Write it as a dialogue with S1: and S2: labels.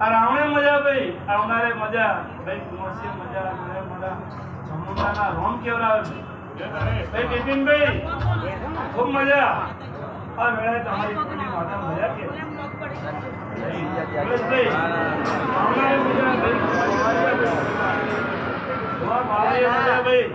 S1: રાવણે મજા ભાઈ આવનારે મજા ભાઈ કુંવરસી મજા મજા સમુદ્રના રોમ કેવરાવે ભાઈ બિપિનભાઈ ખૂબ મજા આ વેળાએ તમારી પૂરી માતા મજા કે ભાઈ આવનારે મજા ભાઈ મજા ભાઈ